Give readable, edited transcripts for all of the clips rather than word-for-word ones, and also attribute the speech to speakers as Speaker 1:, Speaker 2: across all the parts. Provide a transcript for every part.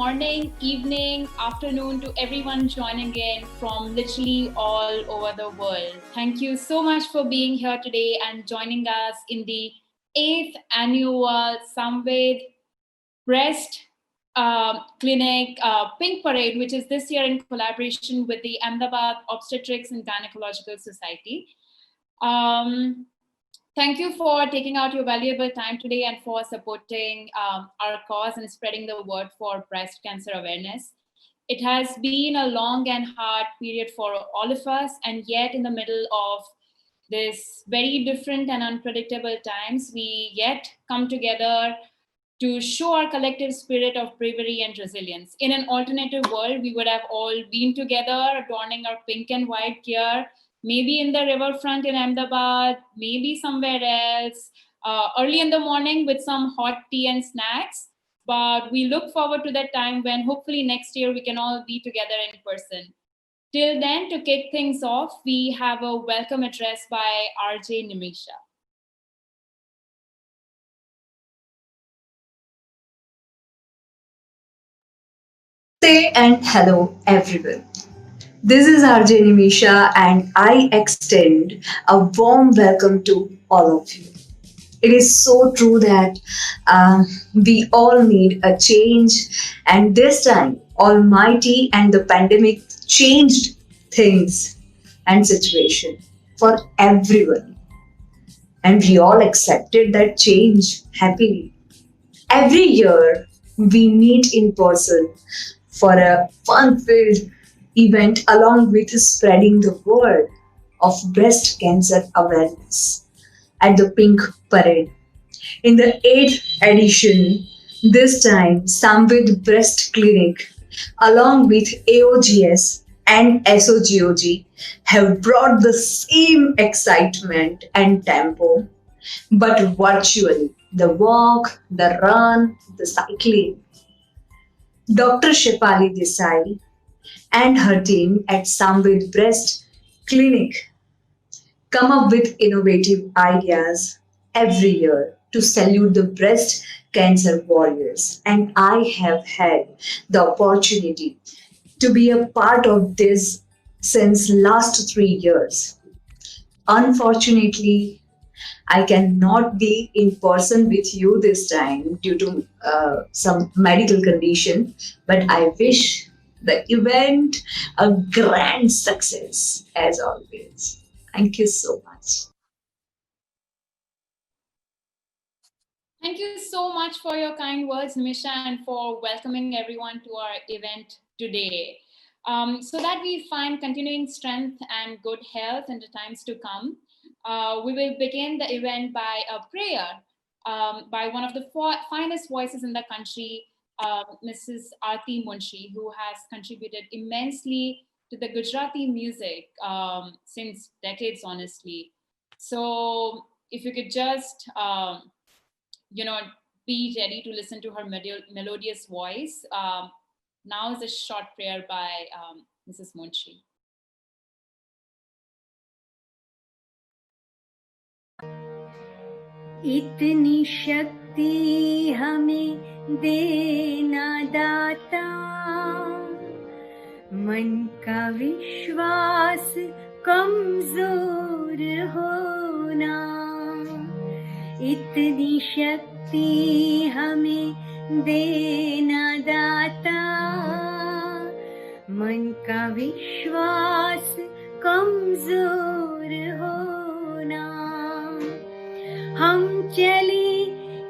Speaker 1: morning, evening, afternoon to everyone joining in from literally all over the world. Thank you so much for being here today and joining us in the 8th annual Samved Breast Clinic Pink Parade, which is this year in collaboration with the Ahmedabad Obstetrics and Gynecological Society. Thank you for taking out your valuable time today and for supporting our cause and spreading the word for breast cancer awareness. It has been a long and hard period for all of us, and yet in the middle of this very different and unpredictable times, we yet come together to show our collective spirit of bravery and resilience. In an alternative world, we would have all been together, adorning our pink and white gear, maybe in the riverfront in Ahmedabad, maybe somewhere else, early in the morning with some hot tea and snacks. But we look forward to that time when hopefully next year we can all be together in person. Till then, to kick things off, we have a welcome address by RJ Nimisha.
Speaker 2: And hello everyone. This is RJ Nimisha and I extend a warm welcome to all of you. It is so true that we all need a change, and this time, Almighty and the pandemic changed things and situation for everyone, and we all accepted that change happily. Every year, we meet in person for a fun filled event along with spreading the word of breast cancer awareness at the Pink Parade. In the 8th edition, this time Samvid Breast Clinic along with AOGS and SOGOG have brought the same excitement and tempo but virtually. The walk, the run, the cycling. Dr. Shefali Desai and her team at Samvid Breast Clinic come up with innovative ideas every year to salute the breast cancer warriors. And I have had the opportunity to be a part of this since last 3 years. Unfortunately, I cannot be in person with you this time due to some medical condition, but I wish the event a grand success as always. Thank you so much.
Speaker 1: Thank you so much for your kind words, Nimisha, and for welcoming everyone to our event today. So that we find continuing strength and good health in the times to come, we will begin the event by a prayer by one of the finest voices in the country, Mrs. Aarti Munshi, who has contributed immensely to the Gujarati music since decades, honestly. So if you could just you know, be ready to listen to her melodious voice. Now is a short prayer by Mrs. Munshi.
Speaker 3: इतनी शक्ति हमें देना दाता, मन का विश्वास कमजोर होना, इतनी शक्ति हमें देना दाता, मन का विश्वास कमजोर होना, हम चले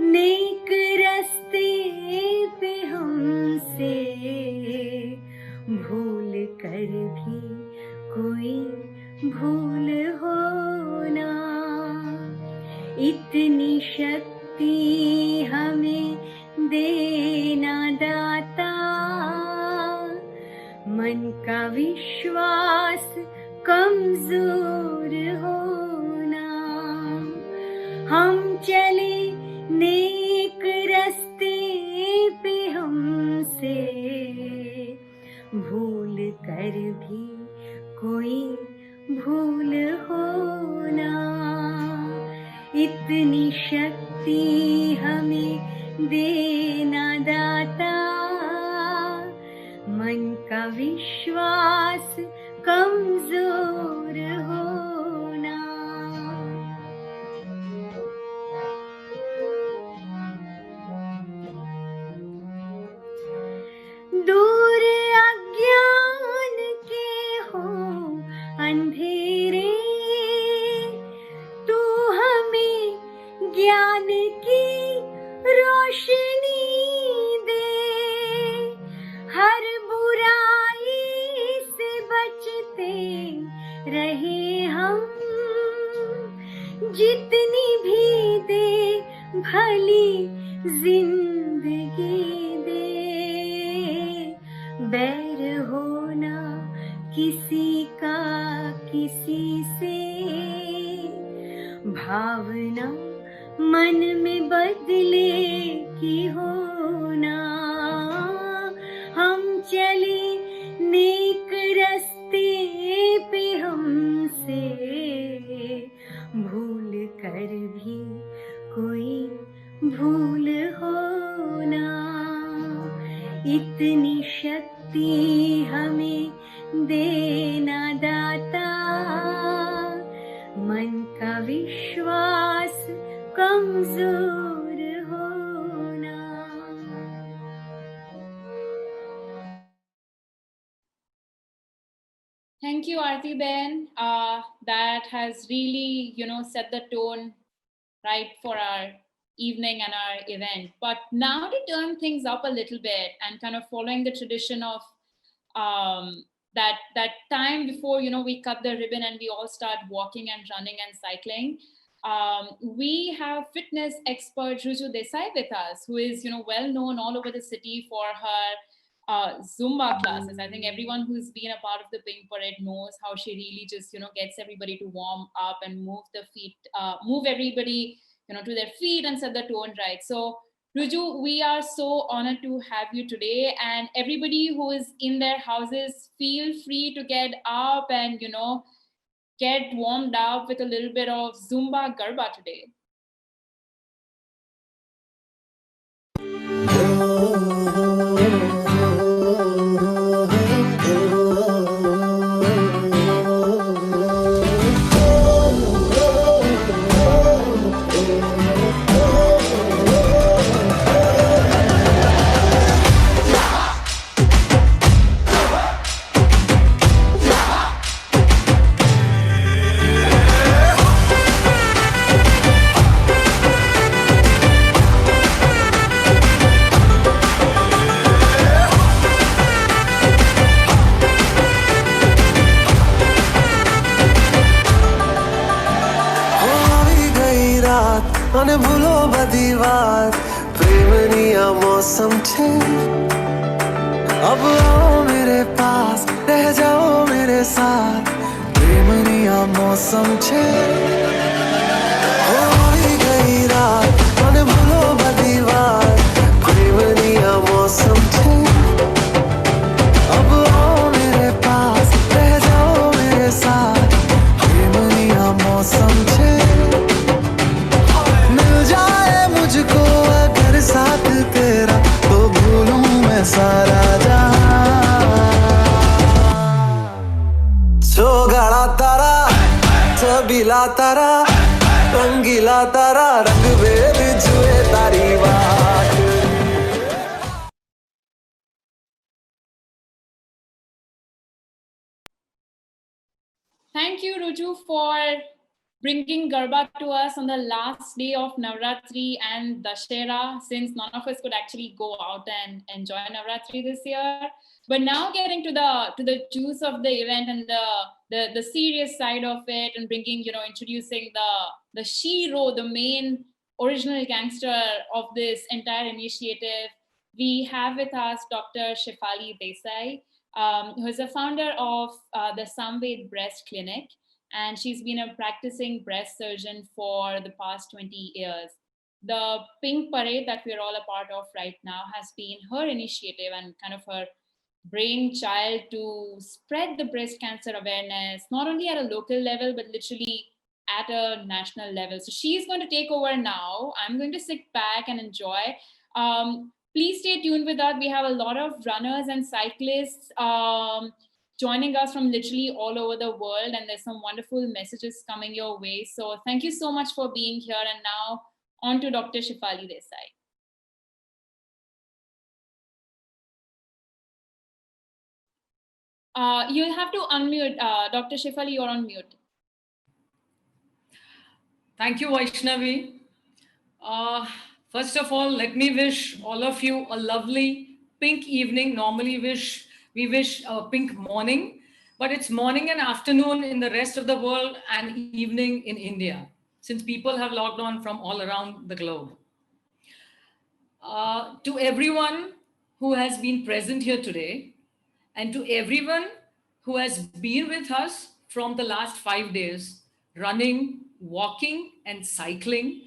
Speaker 3: नेक रास्ते पे हमसे भूल कर भी कोई भूल होना, इतनी शक्ति हमें देना दाता, मन का विश्वास कमजोर होना, हम चले नेक रास्ते पे हमसे भूल कर भी कोई भूल होना, इतनी शक्ति हमें देना दाता, मन का विश्वास कमजोर होना। दूर अज्ञान के हो अंधेरे, तू हमें ज्ञान की रोशनी दे। हर बुराई से बचते रहे हम, जितनी भी दे भली जिंदगी दे। बैर होना किसी का किसी से, भावना मन में बदले की होना। हम चले नेक रास्ते पे हमसे भूल कर भी कोई भूल होना। इतनी शक्ति हमें देना दाता, मन का विश्वास कमजोर होना।
Speaker 1: Thank you, Aarti Ben. That has really, set the tone right for our evening and our event. But now to turn things up a little bit and kind of following the tradition of that time before, we cut the ribbon and we all start walking and running and cycling. We have fitness expert Ruju Desai with us, who is, well known all over the city for her Zumba classes. I think everyone who's been a part of the Pink Parade knows how she really just, gets everybody to warm up and move the feet, move everybody, to their feet and set the tone right. So Ruju, we are so honored to have you today, and everybody who is in their houses, feel free to get up and, get warmed up with a little bit of Zumba Garba today.
Speaker 4: અને ભૂલો બધી વાત પ્રેમની આ મૌસમ છે अब आओ मेरे पास रह जाओ मेरे साथ प्रेमनी आ मौसम छे होई गई रात અને ભૂલો બધી વાત પ્રેમની આ मौसम छे अब आओ मेरे पास रह जाओ मेरे साथ प्रेमनी आ मौसम छे मुझको अगर साथ तेरा तो भूलूं मैं सारा सोगाड़ा तारा छबीला तारा रंगीला तारा रंग भेद जुए तारी बात।
Speaker 1: Thank you, Ruju, for bringing Garba to us on the last day of Navratri and Dashera, since none of us could actually go out and enjoy Navratri this year. But now getting to the juice of the event and the serious side of it, and bringing, introducing the Shiro, the main original gangster of this entire initiative, we have with us Dr. Shefali Desai, who is the founder of the Samved Breast Clinic. And she's been a practicing breast surgeon for the past 20 years. The Pink Parade that we're all a part of right now has been her initiative and kind of her brainchild to spread the breast cancer awareness, not only at a local level, but literally at a national level. So she's going to take over now. I'm going to sit back and enjoy. Please stay tuned with us. We have a lot of runners and cyclists joining us from literally all over the world, and there's some wonderful messages coming your way. So thank you so much for being here. And now on to Dr. Shefali Desai. You'll have to unmute. Dr. Shefali, you're on mute.
Speaker 5: Thank you, Vaishnavi. First of all, let me wish all of you a lovely pink evening. Normally we wish a pink morning, but it's morning and afternoon in the rest of the world and evening in India, since people have logged on from all around the globe. To everyone who has been present here today, and to everyone who has been with us from the last 5 days, running, walking, and cycling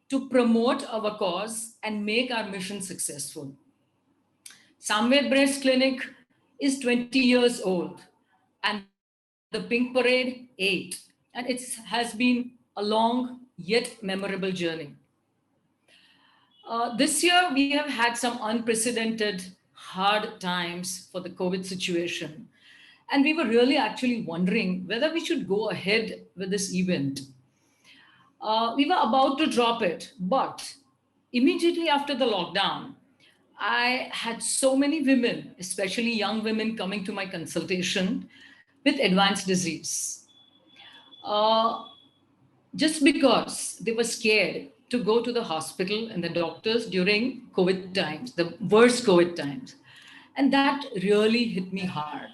Speaker 5: to promote our cause and make our mission successful. Samved Breast Clinic is 20 years old, and the Pink Parade 8, and it has been a long yet memorable journey. This year, we have had some unprecedented hard times for the COVID situation. And we were really actually wondering whether we should go ahead with this event. We were about to drop it, but immediately after the lockdown, I had so many women, especially young women, coming to my consultation with advanced disease. Just because they were scared to go to the hospital and the doctors during COVID times, the worst COVID times. And that really hit me hard.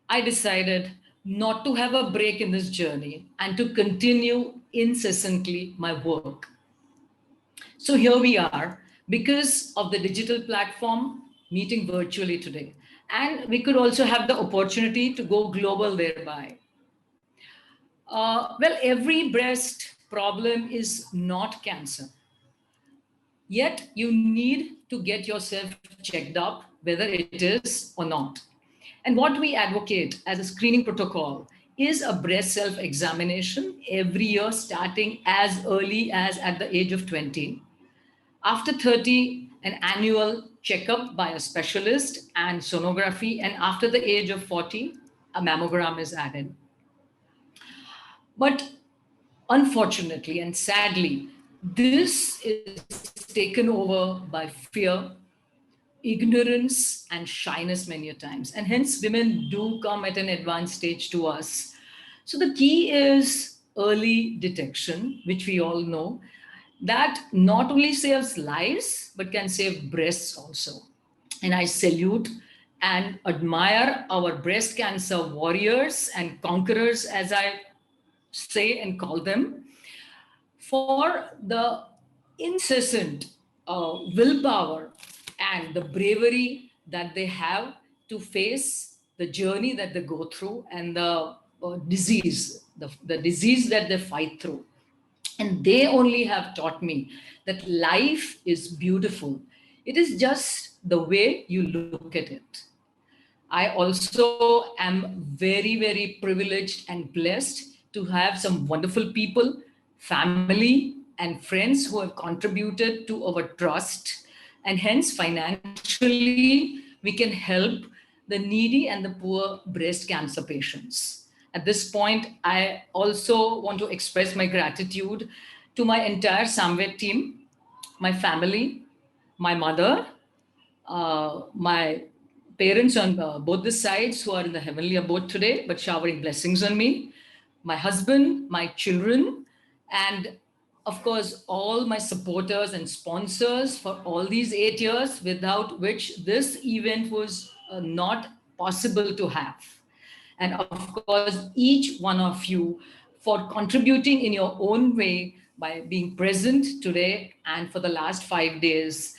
Speaker 5: I decided not to have a break in this journey and to continue incessantly my work. So here we are, because of the digital platform, meeting virtually today. And we could also have the opportunity to go global thereby. Well, every breast problem is not cancer. Yet you need to get yourself checked up, whether it is or not. And what we advocate as a screening protocol is a breast self-examination every year, starting as early as at the age of 20. After 30, an annual checkup by a specialist and sonography. And after the age of 40, a mammogram is added. But unfortunately and sadly, this is taken over by fear, ignorance, and shyness many a times. And hence women do come at an advanced stage to us. So the key is early detection, which we all know, that not only saves lives, but can save breasts also. And I salute and admire our breast cancer warriors and conquerors, as I say and call them, for the incessant willpower and the bravery that they have to face the journey that they go through and the disease, the disease that they fight through. And they only have taught me that life is beautiful. It is just the way you look at it. I also am very, very privileged and blessed to have some wonderful people, family, and friends who have contributed to our trust. And hence, financially, we can help the needy and the poor breast cancer patients. At this point, I also want to express my gratitude to my entire Samved team, my family, my mother, my parents on both the sides who are in the heavenly abode today, but showering blessings on me, my husband, my children, and of course, all my supporters and sponsors for all these 8 years, without which this event was not possible to have. And of course, each one of you for contributing in your own way by being present today and for the last 5 days,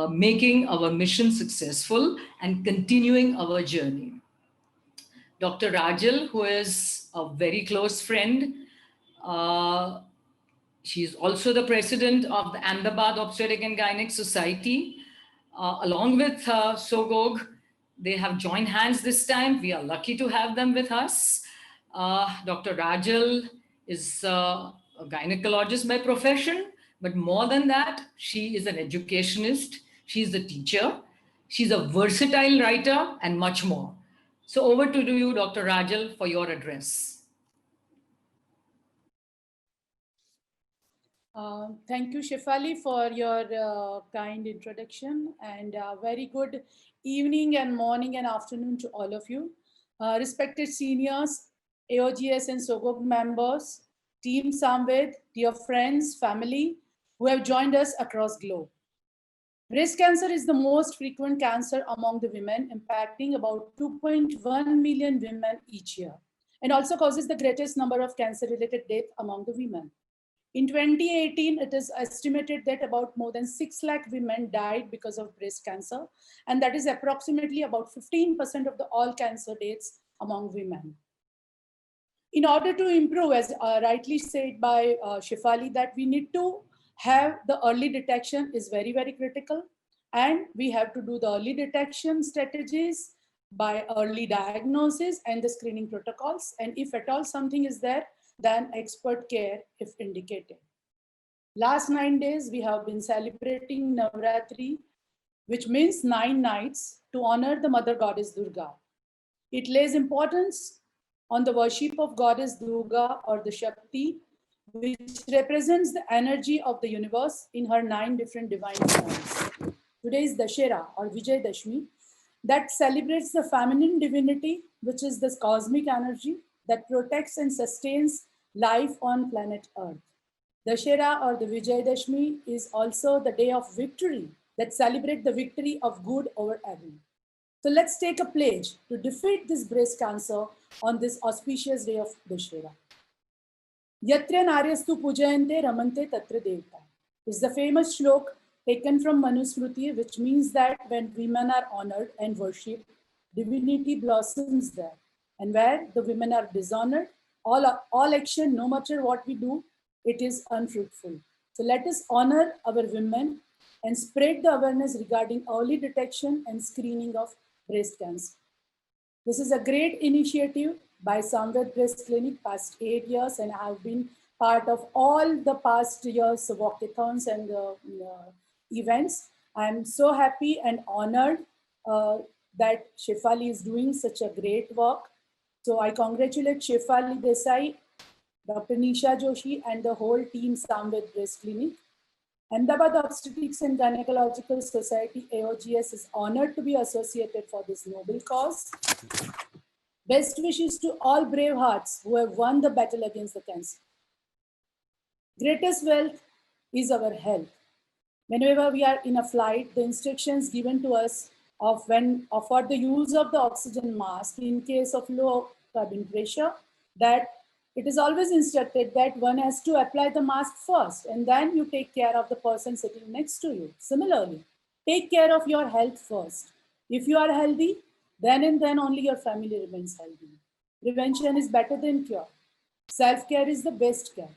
Speaker 5: making our mission successful and continuing our journey. Dr. Rajal, who is a very close friend, she's also the president of the Ahmedabad Obstetric and Gynec Society. Along with Sogog, they have joined hands this time. We are lucky to have them with us. Dr. Rajal is a gynecologist by profession, but more than that, she is an educationist. She's a teacher, she's a versatile writer, and much more. So over to you, Dr. Rajal, for your address.
Speaker 6: Thank you, Shefali, for your kind introduction, and very good evening and morning and afternoon to all of you. Respected seniors, AOGS and SOGOG members, Team Samved, dear friends, family who have joined us across globe. Breast cancer is the most frequent cancer among the women, impacting about 2.1 million women each year, and also causes the greatest number of cancer-related deaths among the women. In 2018, it is estimated that about more than 6 lakh women died because of breast cancer, and that is approximately about 15% of the all cancer deaths among women. In order to improve, as rightly said by Shefali, that we need to have the early detection is very, very critical, and we have to do the early detection strategies by early diagnosis and the screening protocols, and if at all something is there, then expert care if indicated. Last 9 days, we have been celebrating Navratri, which means 9 nights, to honor the mother goddess Durga. It lays importance on the worship of goddess Durga or the Shakti, which represents the energy of the universe in her 9 different divine forms. Today is Dashera or Vijay Dashmi, that celebrates the feminine divinity, which is this cosmic energy that protects and sustains life on planet Earth. Dashera or the Vijayadashmi is also the day of victory that celebrates the victory of good over evil. So let's take a pledge to defeat this breast cancer on this auspicious day of Dashera. Yatra naryastu pujayante ramante tatra devta is the famous shlok taken from Manusmriti, which means that when women are honored and worshipped, divinity blossoms there. And where the women are dishonored, all action, no matter what we do, it is unfruitful. So let us honor our women and spread the awareness regarding early detection and screening of breast cancer. This is a great initiative by Samved Breast Clinic past 8 years, and I have been part of all the past years of walkathons and events. I'm so happy and honored that Shefali is doing such a great work. So I congratulate Shefali Desai, Dr. Nisha Joshi, and the whole team Samved Breast Clinic. Ahmedabad Obstetrics and Gynecological Society, AOGS, is honored to be associated for this noble cause. Best wishes to all brave hearts who have won the battle against the cancer. Greatest wealth is our health. Whenever we are in a flight, the instructions given to us for the use of the oxygen mask in case of low cabin pressure, that it is always instructed that one has to apply the mask first and then you take care of the person sitting next to you. Similarly, take care of your health first. If you are healthy, then and then only your family remains healthy. Prevention is better than cure. Self-care is the best care.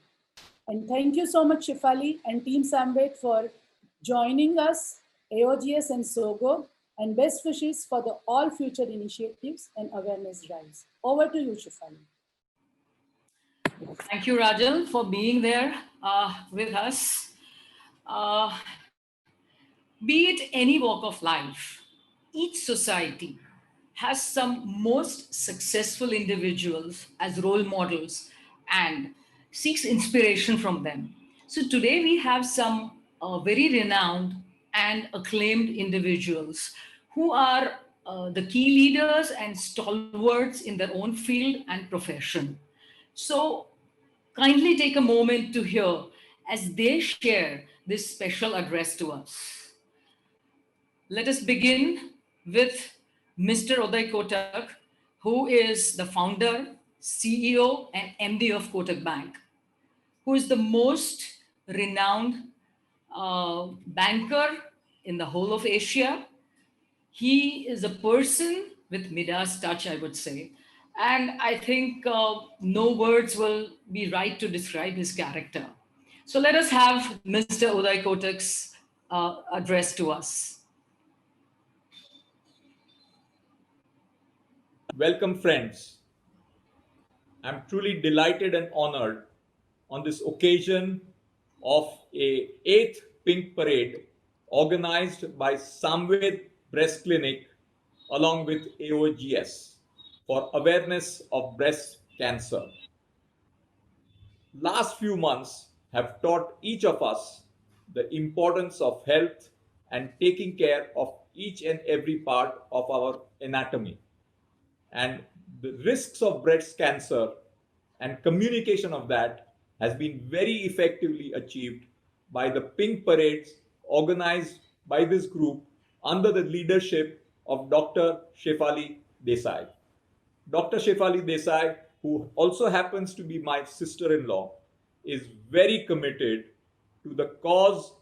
Speaker 6: And thank you so much, Shefali and Team Samved, for joining us, AOGS and SOGO, and best wishes for the all future initiatives and awareness drives. Over to you, Shefali.
Speaker 5: Thank you, Rajal, for being there with us. Be it any walk of life, each society has some most successful individuals as role models and seeks inspiration from them. So today we have some very renowned and acclaimed individuals who are the key leaders and stalwarts in their own field and profession. So kindly take a moment to hear as they share this special address to us. Let us begin with Mr. Uday Kotak, who is the founder, CEO, and MD of Kotak Bank, who is the most renowned banker in the whole of Asia. He is a person with Midas touch, I would say. And I think no words will be right to describe his character. So let us have Mr. Uday Kotak's address to us.
Speaker 7: Welcome, friends. I'm truly delighted and honored on this occasion of a 8th Pink Parade organized by Samved Breast Clinic along with AOGS for awareness of breast cancer. Last few months have taught each of us the importance of health and taking care of each and every part of our anatomy. And the risks of breast cancer and communication of that has been very effectively achieved by the pink parades organized by this group under the leadership of Dr. Shefali Desai. Dr. Shefali Desai, who also happens to be my sister-in-law, is very committed to the cause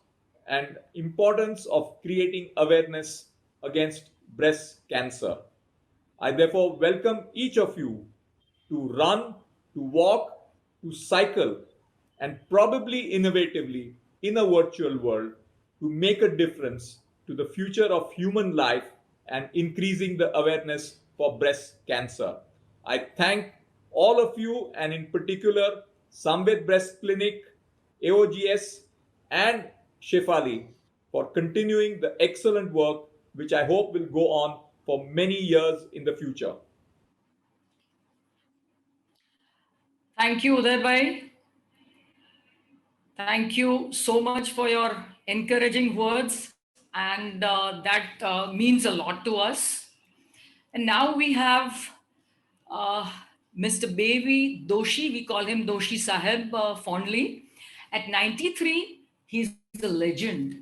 Speaker 7: and importance of creating awareness against breast cancer. I therefore welcome each of you to run, to walk, to cycle, and probably innovatively in a virtual world to make a difference to the future of human life and increasing the awareness for breast cancer. I thank all of you, and in particular Samved Breast Clinic, AOGS, and Shefali for continuing the excellent work which I hope will go on for many years in the future.
Speaker 5: Thank you, Uday bhai. Thank you so much for your encouraging words, and that means a lot to us. And now we have Mr. Baby Doshi. We call him Doshi Sahib fondly. At 93, he's a legend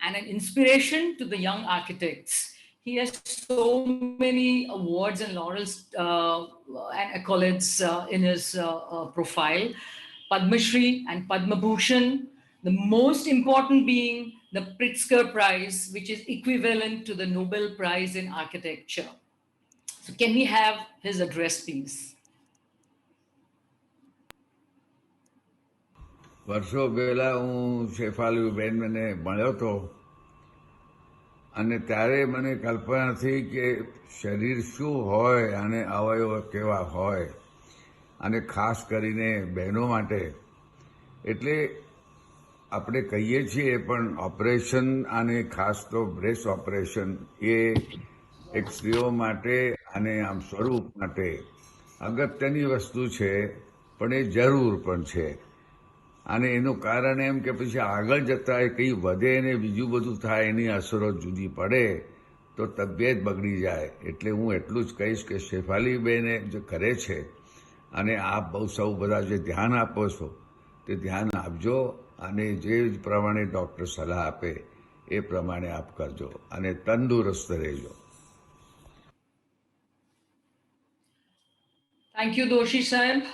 Speaker 5: and an inspiration to the young architects. He has so many awards and laurels and accolades in his profile. Padma Shri and Padma Bhushan, the most important being the Pritzker Prize, which is equivalent to the Nobel Prize in Architecture. So can we have his address, please?
Speaker 8: વર્ષો પહેલાં હું શેફાલીબેન મને મળ્યો હતો અને ત્યારે મને કલ્પના થઈ કે શરીર શું હોય અને અવયવ કેવા હોય અને ખાસ કરીને બહેનો માટે એટલે આપણે કહીએ છીએ પણ ઓપરેશન અને ખાસ તો બ્રેસ્ટ ઓપરેશન એ એક સ્ત્રીઓ માટે અને આમ સ્વરૂપ માટે અગત્યની વસ્તુ છે પણ એ જરૂર પણ છે. અને એનું કારણ એમ કે પછી આગળ જતાં એ કંઈ વધે ને બીજું બધું થાય એની અસરો જુદી પડે તો તબિયત બગડી જાય. એટલે હું એટલું જ કહીશ કે શેફાલીબેને જે કરે છે અને આપ બહુ સૌ બધા જે ધ્યાન આપો છો તે ધ્યાન આપજો અને જે પ્રમાણે ડૉક્ટર સલાહ આપે એ પ્રમાણે આપ કરજો અને તંદુરસ્ત રહેજો.
Speaker 5: Thank you, Doshi Sahib,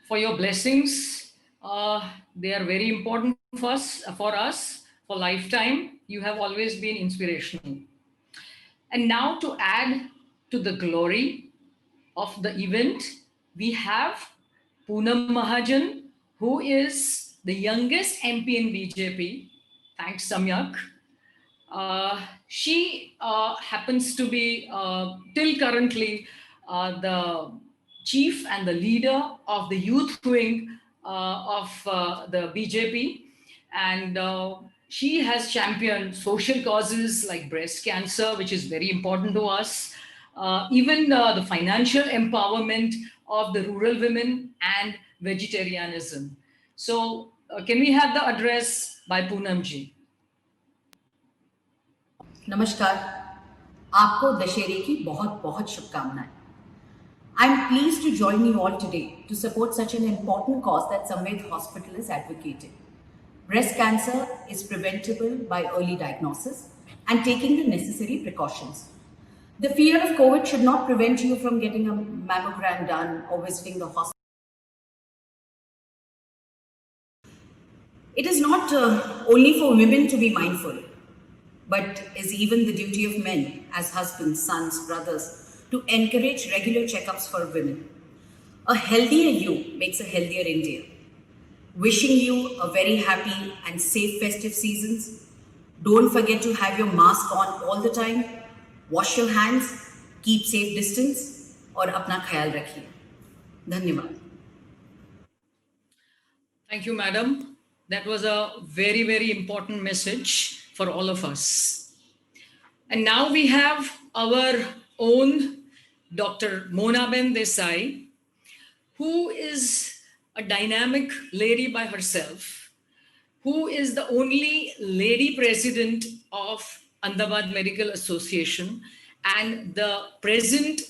Speaker 5: for your blessings. They are very important for us, for lifetime. You have always been inspirational. And now to add to the glory of the event, we have Poonam Mahajan, who is the youngest MP in BJP. Thanks, Samyak. She happens to be, till currently, the chief and the leader of the youth wing of the BJP, and she has championed social causes like breast cancer, which is very important to us, even the financial empowerment of the rural women and vegetarianism. So can we have the address by Poonam ji?
Speaker 9: नमस्कार, आपको दशहरे की बहुत बहुत शुभकामनाएं. I'm pleased to join you all today to support such an important cause that Samved Hospital is advocating. Breast cancer is preventable by early diagnosis and taking the necessary precautions. The fear of COVID should not prevent you from getting a mammogram done or visiting the hospital. It is not only for women to be mindful, but is even the duty of men as husbands, sons, brothers, to encourage regular checkups for women. A healthier you makes a healthier India. Wishing you a very happy and safe festive seasons. Don't forget to have your mask on all the time. Wash your hands, keep safe distance, और अपना ख्याल रखिए. धन्यवाद.
Speaker 5: Thank you, madam. That was a very, very important message. for all of us. And now we have our own Dr. Monaben Desai, who is a dynamic lady by herself, who is the only lady president of Ahmedabad Medical Association and the present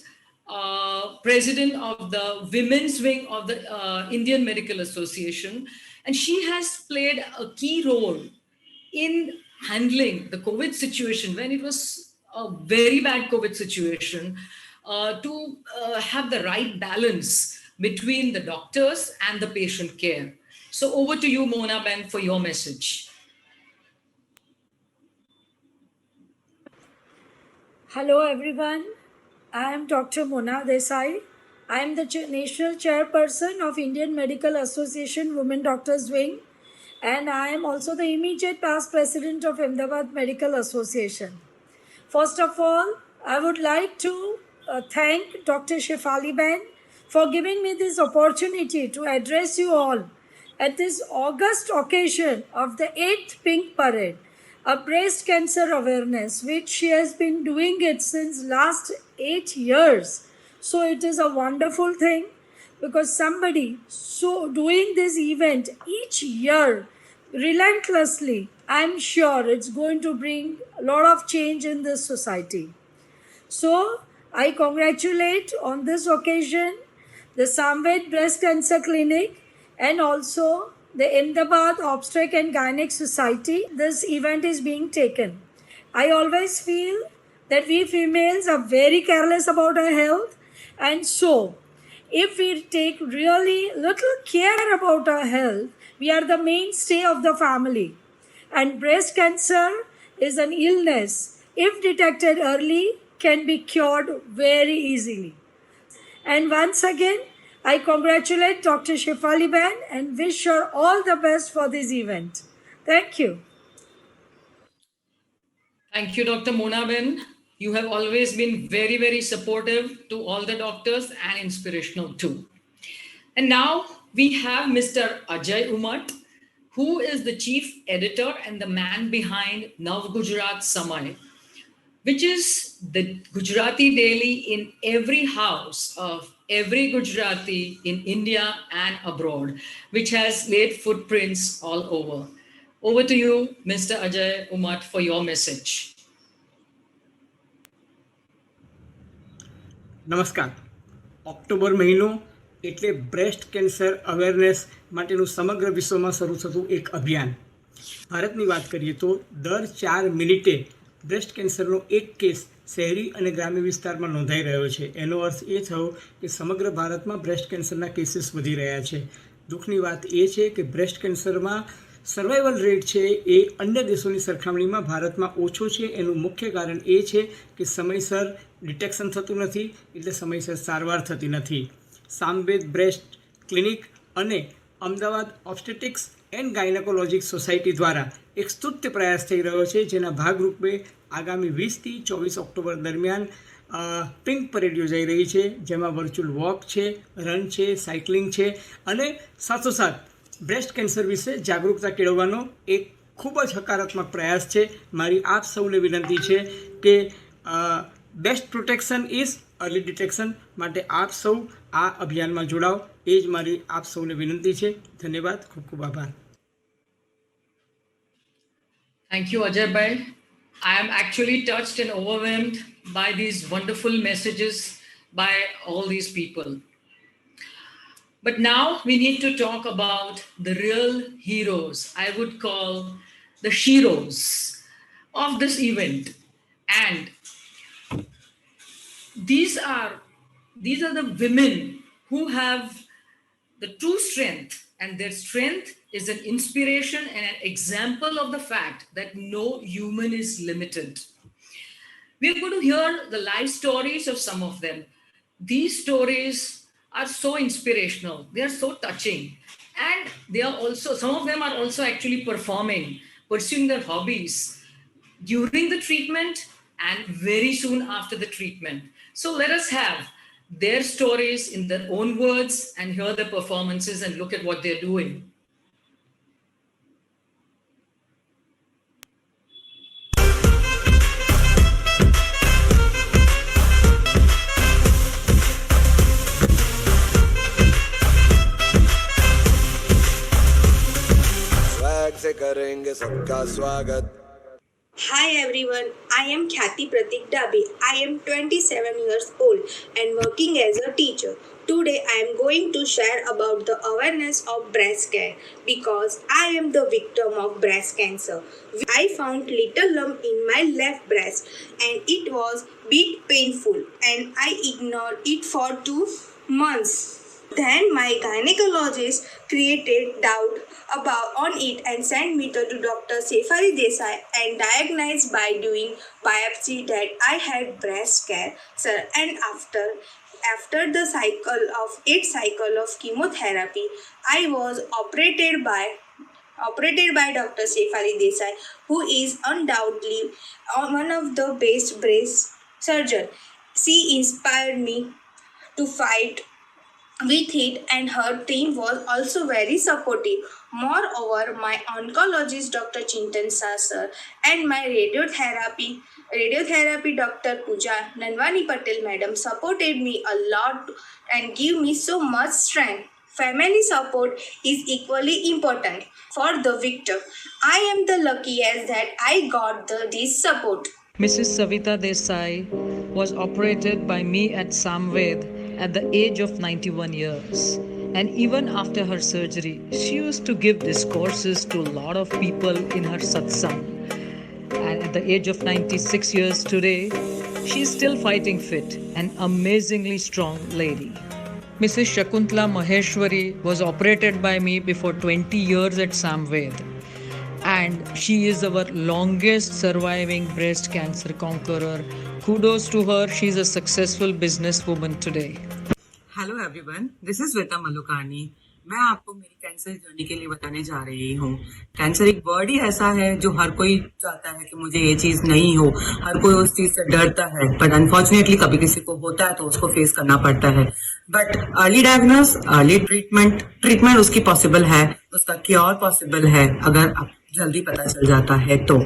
Speaker 5: president of the women's wing of the Indian Medical Association. And she has played a key role in handling the COVID situation when it was a very bad COVID situation, to have the right balance between the doctors and the patient care. So over to you, Mona Ben, for your message.
Speaker 10: Hello everyone, I am Dr. Mona Desai. I am the National Chairperson of Indian Medical Association Women Doctors Wing, and I am also the immediate past President of Ahmedabad Medical Association. First of all, I would like to thank Dr. Shefali Ben for giving me this opportunity to address you all at this August occasion of the 8th Pink Parade, a breast cancer awareness, which she has been doing it since last 8 years. So it is a wonderful thing, because somebody so doing this event each year relentlessly, I'm sure it's going to bring a lot of change in this society. So I congratulate on this occasion the Samved Breast Cancer Clinic and also the Ahmedabad Obstetric and Gynec Society. This event is being taken. I always feel that we females are very careless about our health, and so if we take really little care about our health, we are the mainstay of the family. And breast cancer is an illness, if detected early, can be cured very easily. And once again, I congratulate Dr. Shefali Ben and wish her all the best for this event. Thank you.
Speaker 5: Thank you, Dr. Mona Ben. You have always been very, very supportive to all the doctors and inspirational too. And now we have Mr. Ajay Umat, who is the chief editor and the man behind Nav Gujarat Samay, which is the Gujarati daily in every house of every Gujarati in India and abroad, which has laid footprints all over. Over to you, Mr. Ajay Umat, for your message.
Speaker 11: નમસ્કાર. October મહિનો એટલે breast cancer awareness માટેનું સમગ્ર વિશ્વમાં શરૂ થતું એક અભિયાન. ભારતની વાત કરીએ તો દર 4 મિનિટે બ્રેસ્ટ કેન્સરનો એક કેસ શહેરી અને ગ્રામ્ય વિસ્તારમાં નોંધાઈ રહ્યો છે. એનો અર્થ એ થયો કે સમગ્ર ભારતમાં બ્રેસ્ટ કેન્સરના કેસીસ વધી રહ્યા છે. દુઃખની વાત એ છે કે બ્રેસ્ટ કેન્સરમાં સર્વાઈવલ રેટ છે એ અન્ય દેશોની સરખામણીમાં ભારતમાં ઓછો છે. એનું મુખ્ય કારણ એ છે કે સમયસર ડિટેક્શન થતું નથી, એટલે સમયસર સારવાર થતી નથી. સામવેદ બ્રેસ્ટ ક્લિનિક અને અમદાવાદ ઓબ્સ્ટેટિક્સ એન્ડ ગાયનેકોલોજીક સોસાયટી દ્વારા એક સ્તુત્ય પ્રયાસ થઈ રહ્યો છે, જેના ભાગરૂપે આગામી 20 થી 24 ઓક્ટોબર દરમિયાન પિંક પરેડ યોજાઈ રહી છે, જેમાં વર્ચ્યુઅલ વોક છે, રન છે, સાયકલિંગ છે અને સાથોસાથ બ્રેસ્ટ કેન્સર વિશે જાગૃતતા કેળવવાનો એક ખૂબ જ હકારાત્મક પ્રયાસ છે. મારી આપ સૌને વિનંતી છે કે best protection is early detection માટે આપ સૌ આ અભિયાનમાં જોડાઓ, એ જ મારી આપ સૌને વિનંતી છે. ધન્યવાદ, ખૂબ ખૂબ આભાર.
Speaker 5: Thank you, Ajay Bhai. I am actually touched and overwhelmed by these wonderful messages by all these people. But now we need to talk about the real heroes, I would call the sheroes of this event. And these are the women who have the true strength, and their strength is an inspiration and an example of the fact that no human is limited. We're going to hear the life stories of some of them. These stories are so inspirational, they are so touching, and they are also, some of them are also actually performing, pursuing their hobbies during the treatment and very soon after the treatment. So let us have their stories in their own words and hear their performances and look at what they're doing.
Speaker 4: करेंगे सबका स्वागत.
Speaker 12: Hi everyone, I am Khyati Pratik Dabi. I am 27 years old and working as a teacher. Today I am going to share about the awareness of breast care because I am the victim of breast cancer. I found little lump in my left breast and it was bit painful and I ignored it for 2 months. Then my gynecologist created doubt on it and sent me to Dr. Shefali Desai and diagnosed by doing biopsy that I had breast cancer. And after the eighth cycle of chemotherapy, I was operated by Dr. Shefali Desai, who is undoubtedly one of the best breast surgeons. She inspired me to fight with it and her team was also very supportive. Moreover, my oncologist Dr. Chintan Sasar and my radiotherapy Dr. Pooja Nanwani Patel madam supported me a lot and give me so much strength. Family support is equally important for the victim. I am the luckiest that I got this support.
Speaker 13: Mrs. Savita Desai was operated by me at Samved at the age of 91 years. And even after her surgery, she used to give discourses to a lot of people in her satsang. And at the age of 96 years today, she is still fighting fit, an amazingly strong lady. Mrs. Shakuntala Maheshwari was operated by me before 20 years at Samved. And she is our longest surviving breast cancer conqueror. Kudos to her, she is a successful businesswoman today.
Speaker 14: Hello everyone, this is Shweta Malukani. मैं आपको मेरी cancer journey के लिए बताने जा रही हूँ. Cancer एक वर्ड ही ऐसा है जो हर कोई चाहता है कि मुझे ये चीज़ नहीं हो. हर कोई उस चीज़ से डरता है, बट अनफॉर्चुनेटली कभी किसी को होता है तो उसको फेस करना पड़ता है. But early diagnose, early treatment उसकी पॉसिबल है, उसका क्योर पॉसिबल है अगर आप जल्दी पता चल जाता है तो.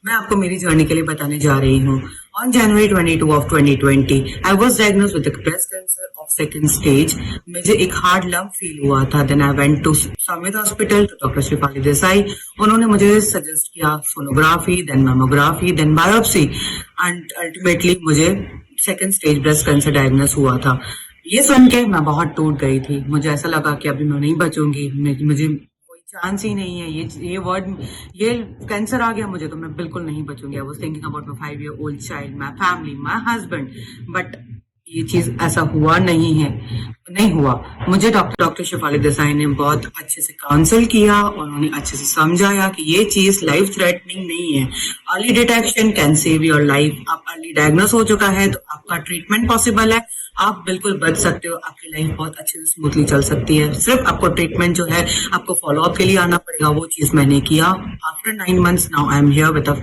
Speaker 14: मैं आपको मेरी जर्नी के लिए बताने जा रही हूँ. On January 22 of 2020, I was diagnosed with breast cancer of second stage. मुझे एक hard lump feel हुआ था. Then I went to Samved Hospital to Dr. Shefali Desai. उन्होंने मुझे suggest किया sonography, then mammography, then biopsy, and ultimately मुझे second stage breast cancer diagnosed हुआ था. ये सुन के मैं बहुत टूट गई थी. मुझे ऐसा लगा कि अभी मैं नहीं बचूंगी, मुझे चांस ही नहीं है. ये कैंसर आ गया मुझे तो मैं बिल्कुल नहीं बचूंगी. I was thinking about my 5-year-old child, my family, my husband. But ये चीज ऐसा हुआ नहीं हुआ. मुझे डॉक्टर शेफाली देसाई ने बहुत अच्छे से काउंसल किया. उन्होंने अच्छे से समझाया कि ये चीज लाइफ थ्रेटनिंग नहीं है. Early detection can save your life. आप अर्ली डायग्नोस हो चुका है तो आपका ट्रीटमेंट पॉसिबल है. आप बिल्कुल बच सकते हो. आपकी लाइफ बहुत अच्छे से स्मूथली चल सकती है. सिर्फ आपको ट्रीटमेंट जो है आपको फॉलो अप के लिए आना पड़ेगा. वो चीज मैंने किया. After 9 months now I am here with a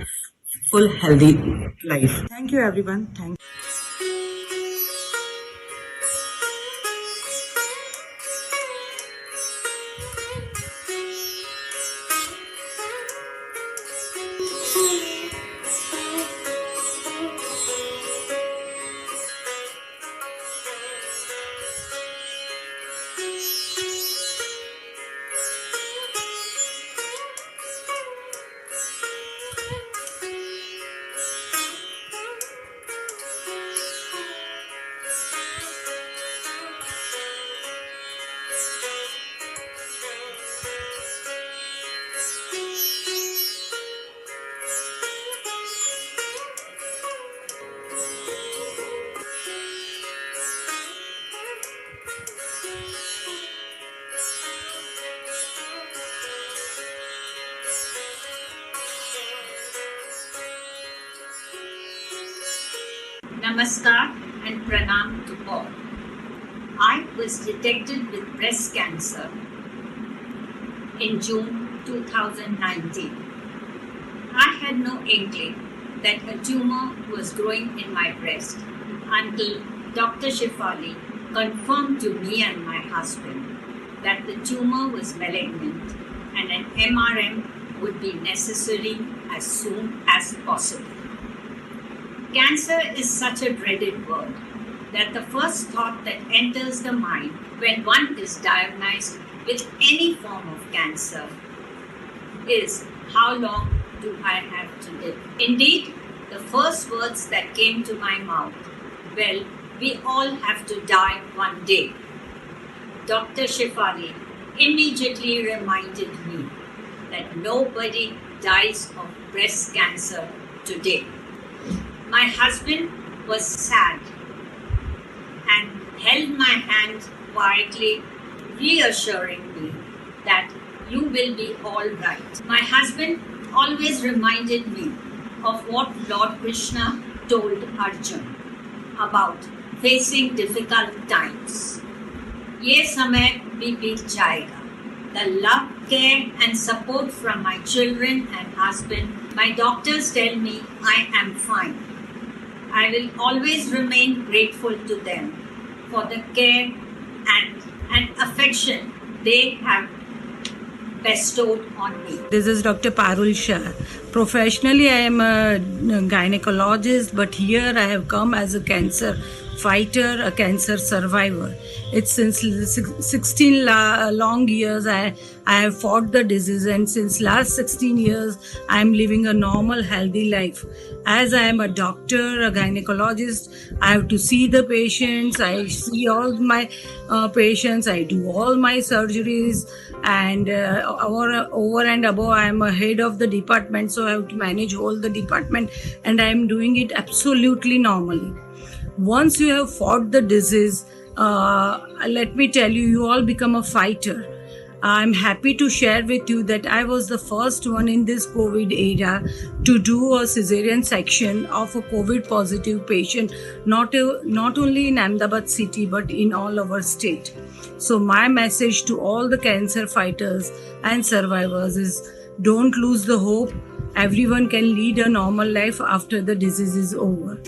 Speaker 14: full healthy life. Thank you everyone. Thank you.
Speaker 15: Namaskar and pranam to all. I was detected with breast cancer in June 2019. I had no inkling that a tumor was growing in my breast until Dr. Shefali confirmed to me and my husband that the tumor was malignant and an MRM would be necessary as soon as possible. Cancer is such a dreaded word that the first thought that enters the mind when one is diagnosed with any form of cancer is how long do I have to live? Indeed, the first words that came to my mouth, well, we all have to die one day. Dr. Shefali immediately reminded me that nobody dies of breast cancer today. My husband was sad and held my hand quietly, reassuring me that you will be all right. My husband always reminded me of what Lord Krishna told Arjun about facing difficult times. ये समय भी बीत जाएगा. The love, care and support from my children and husband, my doctors tell me I am fine. I will always remain grateful to them for the care and affection they have bestowed on me.
Speaker 16: This is Dr. Parul Shah. Professionally, I am a gynecologist, but here I have come as a cancer fighter, a cancer survivor. It's since 16 long years I have fought the disease, and since last 16 years I am living a normal, healthy life. As I am a doctor, a gynecologist, I have to see the patients, I see all my patients, I do all my surgeries, and over and above I am a head of the department, so I have to manage all the department, and I am doing it absolutely normally. Once you have fought the disease, let me tell you, you all become a fighter. I'm happy to share with you that I was the first one in this COVID era to do a cesarean section of a COVID positive patient, not only in Ahmedabad city, but in all our state. So my message to all the cancer fighters and survivors is, don't lose the hope. Everyone can lead a normal life after the disease is over.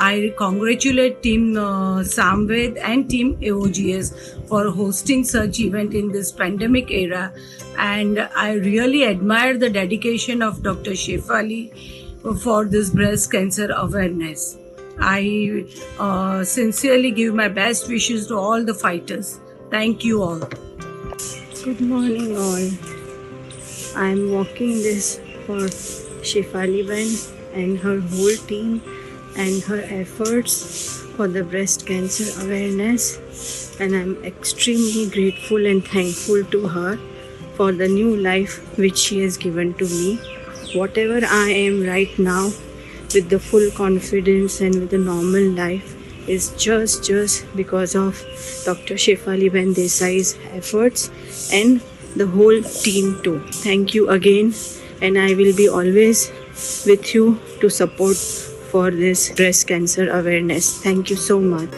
Speaker 16: I congratulate Team Samved and Team AOGS for hosting such event in this pandemic era, and I really admire the dedication of Dr. Shefali for this breast cancer awareness. I sincerely give my best wishes to all the fighters. Thank you all.
Speaker 17: Good morning all. I am walking this for Shefali Ben and her whole team and her efforts for the breast cancer awareness, and I'm extremely grateful and thankful to her for the new life which she has given to me. Whatever I am right now, with the full confidence and with a normal life, is just because of Dr. Shefali Ben Desai's efforts and the whole team too. Thank you again, and I will be always with you to support for this breast cancer awareness. Thank you so much.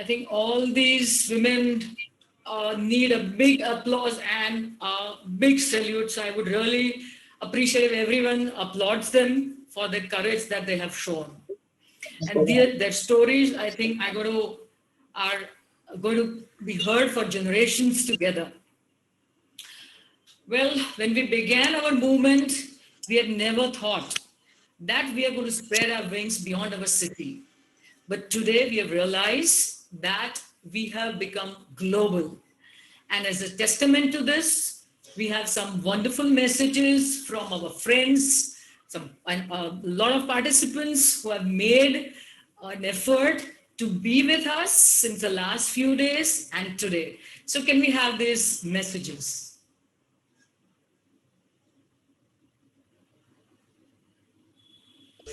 Speaker 5: think all these women need a big applause and a big salute. So I would really appreciate if everyone applauds them for the courage that they have shown. And their stories, I think, are going to be heard for generations together. Well, when we began our movement, we had never thought that we are going to spread our wings beyond our city. But today we have realized that we have become global. And as a testament to this, we have some wonderful messages from our friends, a lot of participants who have made an effort to be with us since the last few days and today. So can we have these messages?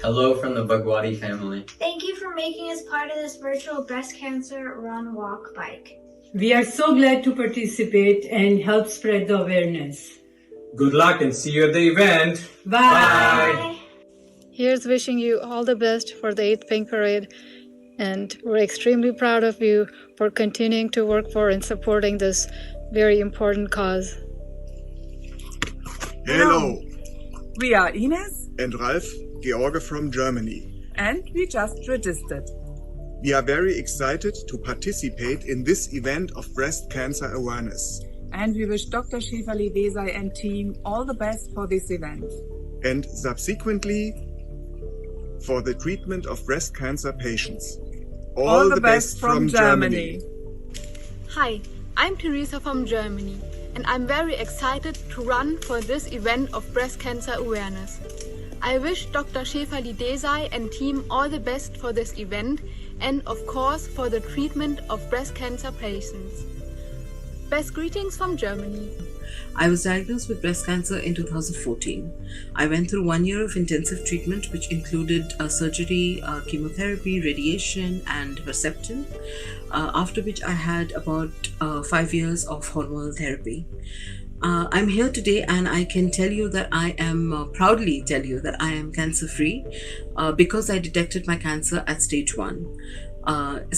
Speaker 18: Hello from the Bhagwati family.
Speaker 19: Thank you for making us part of this virtual breast cancer run, walk, bike.
Speaker 20: We are so glad to participate and help spread the awareness.
Speaker 21: Good luck and see you at the event.
Speaker 20: Bye.
Speaker 22: Here's wishing you all the best for the 8th Pink Parade. And we're extremely proud of you for continuing to work for and supporting this very important cause.
Speaker 23: Hello.
Speaker 24: We are Ines
Speaker 23: And Ralf, George from Germany.
Speaker 24: and we just registered.
Speaker 23: We are very excited to participate in this event of breast cancer awareness.
Speaker 24: And we wish Dr. Shefali Desai and team all the best for this event.
Speaker 23: And subsequently for the treatment of breast cancer patients.
Speaker 24: All the best from Germany.
Speaker 25: Hi, I'm Teresa from Germany, and I'm very excited to run for this event of breast cancer awareness. I wish Dr. Shefali Desai and team all the best for this event and of course for the treatment of breast cancer patients. Best greetings from Germany.
Speaker 26: I was diagnosed with breast cancer in 2014. I went through 1 year of intensive treatment, which included surgery, chemotherapy, radiation, and Herceptin, after which I had about 5 years of hormonal therapy. I'm here today and I can tell you that I am proudly tell you that I am cancer free because I detected my cancer at stage 1.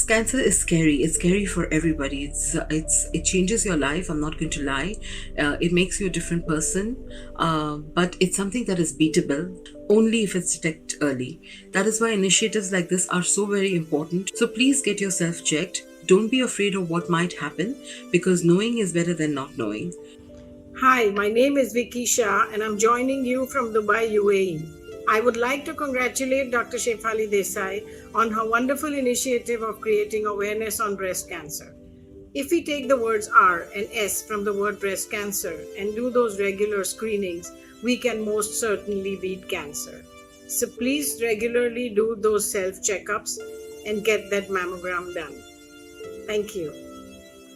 Speaker 26: Cancer is scary. It's scary for everybody. It changes your life. I'm not going to lie. It makes you a different person, but it's something that is beatable only if it's detected early. That is why initiatives like this are so very important. So please get yourself checked. Don't be afraid of what might happen because knowing is better than not knowing.
Speaker 27: Hi, my name is Vicky Shah and I'm joining you from Dubai, UAE. I would like to congratulate Dr. Shefali Desai on her wonderful initiative of creating awareness on breast cancer. If we take the words R and S from the word breast cancer and do those regular screenings, we can most certainly beat cancer. So please regularly do those self-checkups and get that mammogram done. Thank you.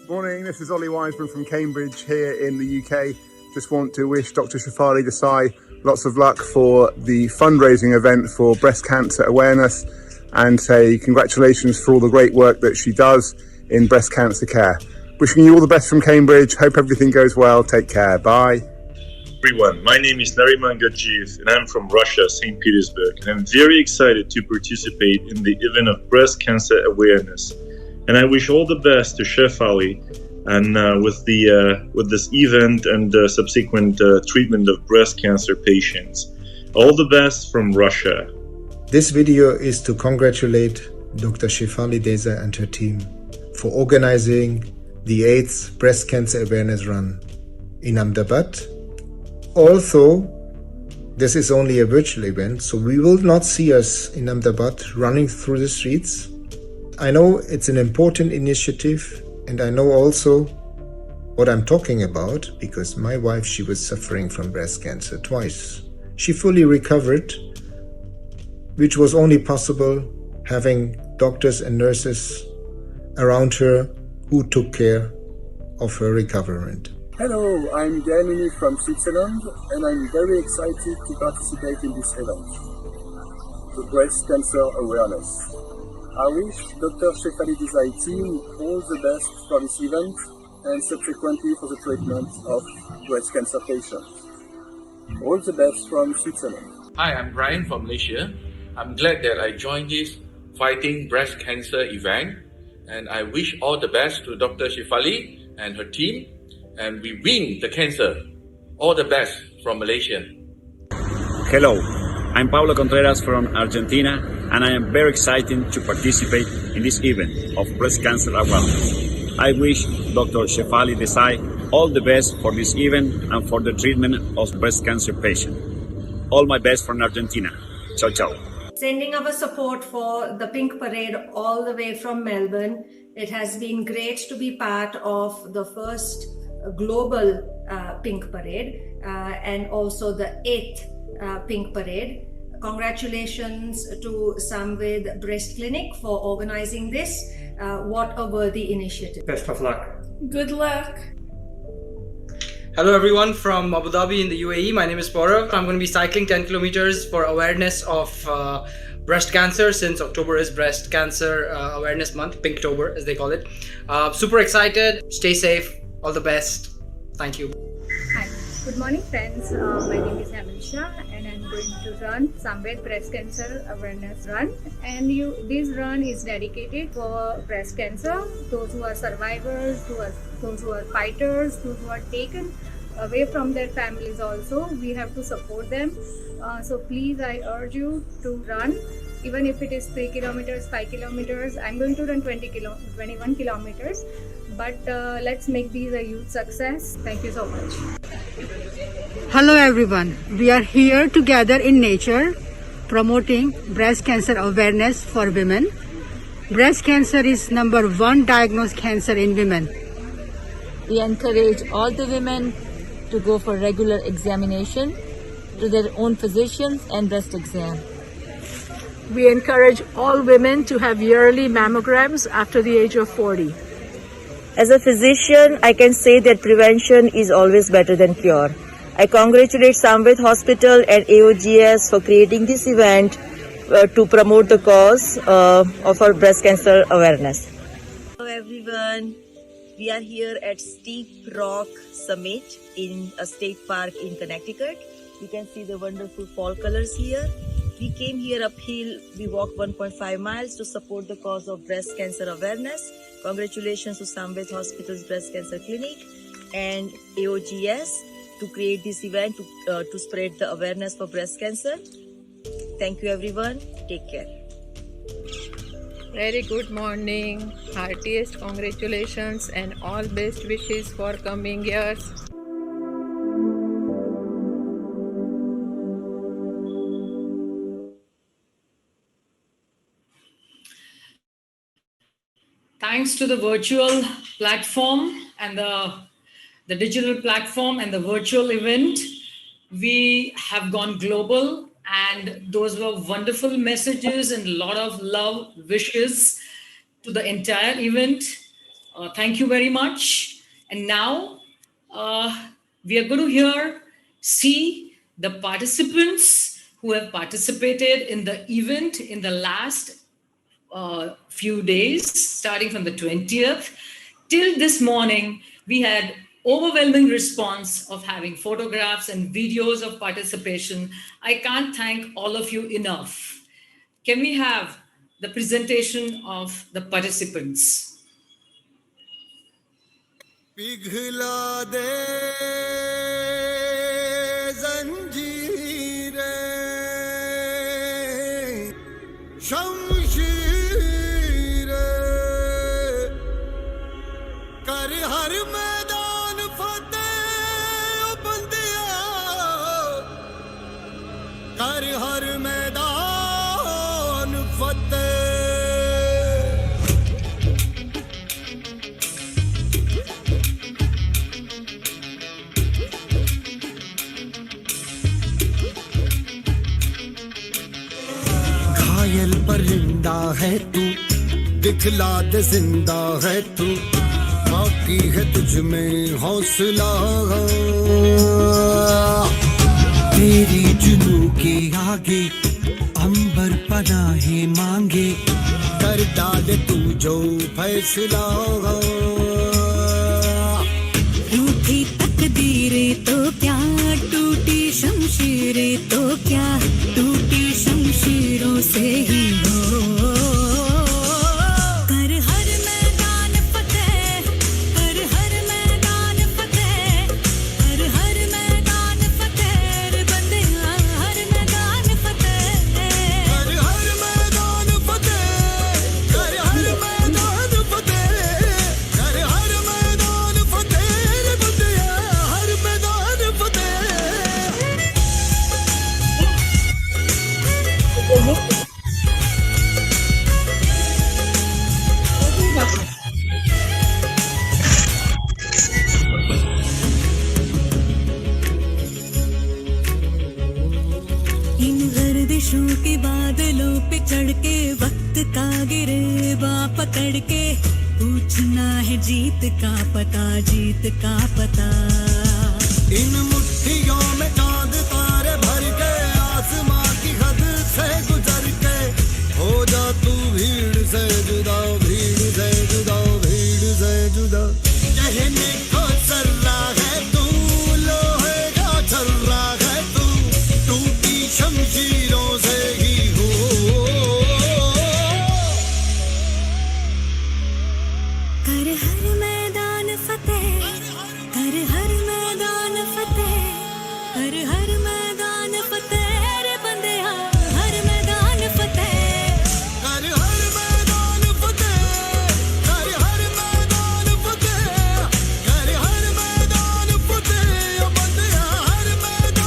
Speaker 23: Morning, this is Ollie Wiseman from Cambridge here in the UK. Just want to wish Dr. Shefali Desai lots of luck for the fundraising event for breast cancer awareness and say congratulations for all the great work that she does in breast cancer care. Wishing you all the best from Cambridge. Hope everything goes well. Take care. Bye.
Speaker 28: Everyone, my name is Nariman Gajiv and I'm from Russia, St. Petersburg, and I'm very excited to participate in the event of breast cancer awareness. And I wish all the best to Shefali and with this event and subsequent treatment of breast cancer patients. All the best from Russia.
Speaker 29: This video is to congratulate Dr. Shefali Desai and her team for organizing the 8th Breast Cancer Awareness Run in Ahmedabad. Also, this is only a virtual event, so we will not see us in Ahmedabad running through the streets. I know it's an important initiative, and I know also what I'm talking about because my wife, she was suffering from breast cancer twice. She fully recovered, which was only possible having doctors and nurses around her who took care of her recovery.
Speaker 30: Hello, I'm Germany from Switzerland and I'm very excited to participate in this event, the breast cancer awareness. I wish Dr. Shefali Desai team all the best for this event and subsequently for the treatment of breast cancer patients. All the best from Switzerland.
Speaker 31: Hi, I'm Brian from Malaysia. I'm glad that I joined this Fighting Breast Cancer event,
Speaker 1: and I wish all the best to Dr. Shefali and her team, and we win the cancer. All the best from Malaysia.
Speaker 2: Hello, I'm Pablo Contreras from Argentina, and I am very excited to participate in this event of breast cancer awareness. I wish Dr. Shefali Desai all the best for this event and for the treatment of breast cancer patients. All my best from Argentina. Ciao, ciao.
Speaker 3: Sending our support for the Pink Parade all the way from Melbourne. It has been great to be part of the first global Pink Parade and also the 8th Pink Parade. Congratulations to Samved Breast Clinic for organizing this. What a worthy initiative.
Speaker 4: Best of luck.
Speaker 3: Good luck.
Speaker 4: Hello everyone from Abu Dhabi in the UAE. My name is Paurav. I'm going to be cycling 10 kilometers for awareness of breast cancer, since October is Breast Cancer Awareness Month, Pinktober as they call it. Super excited. Stay safe. All the best. Thank you.
Speaker 6: Hi. Good morning friends. My name is Hamisha and I'm going to run Samved Breast Cancer Awareness Run. And this run is dedicated for breast cancer, those who are survivors, those who are fighters, those who are taken away from their families also. We have to support them. So please, I urge you to run, even if it is 3 kilometers, 5 kilometers. I'm going to run 21 kilometers. But let's make these a huge success. Thank you so much.
Speaker 7: Hello everyone. We are here together in nature promoting breast cancer awareness for women. Breast cancer is #1 diagnosed cancer in women.
Speaker 8: We encourage all the women to go for regular examination to their own physicians and breast exam.
Speaker 6: We encourage all women to have yearly mammograms after the age of 40.
Speaker 9: As a physician, I can say that prevention is always better than cure. I congratulate Samved Hospital and AOGS for creating this event to promote the cause of our breast cancer awareness. Hello everyone, we are here at Steep Rock Summit in a state park in Connecticut. You can see the wonderful fall colors here. We came here uphill, we walked 1.5 miles to support the cause of breast cancer awareness. Congratulations to Samved Hospital's Breast Cancer Clinic and AOGS to create this event to spread the awareness for breast cancer. Thank you everyone. Take care.
Speaker 10: Very good morning. Heartiest congratulations and all best wishes for coming years.
Speaker 5: Thanks to the virtual platform and the digital platform and the virtual event, we have gone global, and those were wonderful messages and a lot of love wishes to the entire event. Thank you very much. And now we are going to see the participants who have participated in the event in the last few days, starting from the 20th. Till this morning, we had overwhelming response of having photographs and videos of participation. I can't thank all of you enough. Can we have the presentation of the participants?
Speaker 11: पिघला दे जंजीरें शमशीरें कर हर मैदान फतेह ओ बंदिया कर हर मैदान फतेह घायल परिंदा है तू दिखला दे जिंदा है तू बाकी है तुझ में हौसला तेरी जुनू के आगे अंबर पनाहे मांगे कर डाले तू जो फैसला
Speaker 31: रूठी तकदीरें तो क्या टूटी शमशीरें तो क्या टूटी शमशीरों से ही हो कर हर मैं गिरेबां पकड़ के पूछना है जीत का पता
Speaker 11: इन मुट्ठियों में चांद तारे भर के आसमां की हद से गुजर के हो जा तू भीड़ से जुदा कहने को सर्रा है तू लोहे का छर्रा है तू टूटी शमशीरों से ही हो
Speaker 31: कर हर मैदान फतेह कर हर मैदान फतेह कर हर मैदान फतेह रे बंदेया हर मैदान फतेह
Speaker 11: कर हर मैदान फतेह कर हर मैदान फतेह कर हर मैदान फतेह बंदेया हर मैदान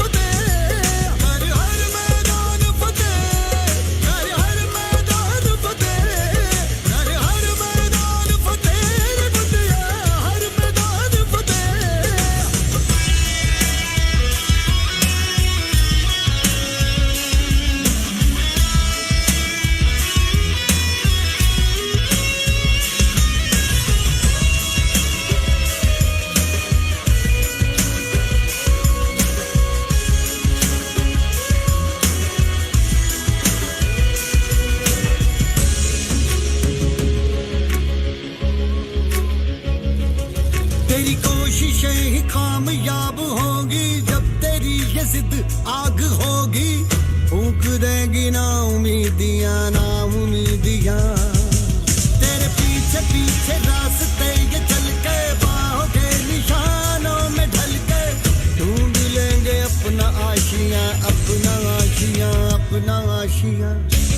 Speaker 11: फतेह कर हर मैदान फतेह कर हर मैदान फतेह कर हर मैदान फतेह रे बंदेया हर मैदान फतेह तेरी कोशिशें ही कामयाब होंगी जब तेरी ये जिद आग होगी फूंक देंगी ना उम्मीदियां तेरे पीछे पीछे रास्ते ये चल के बाहों के निशानों में ढल के ढूंढ लेंगे अपना आशियां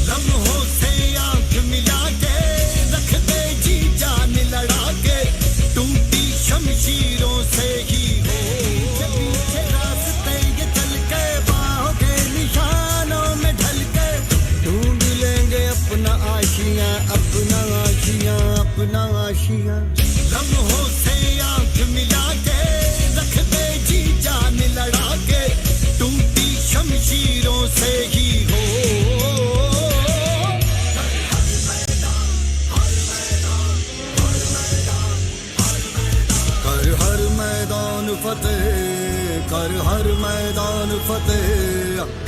Speaker 11: लम्हों से आंख मिला के रख दे जी जान लड़ा के टूटी शमशीरों से ही हो पीछे रास्ते ये चल के बाहों के निशानों में ढल के ढूंढ लेंगे अपना आशियां लम्हों से आंख मिला के रख दे जी जान लड़ा के टूटी शमशीरों से ही हो कर हर मैदान फतेह कर हर मैदान फतेह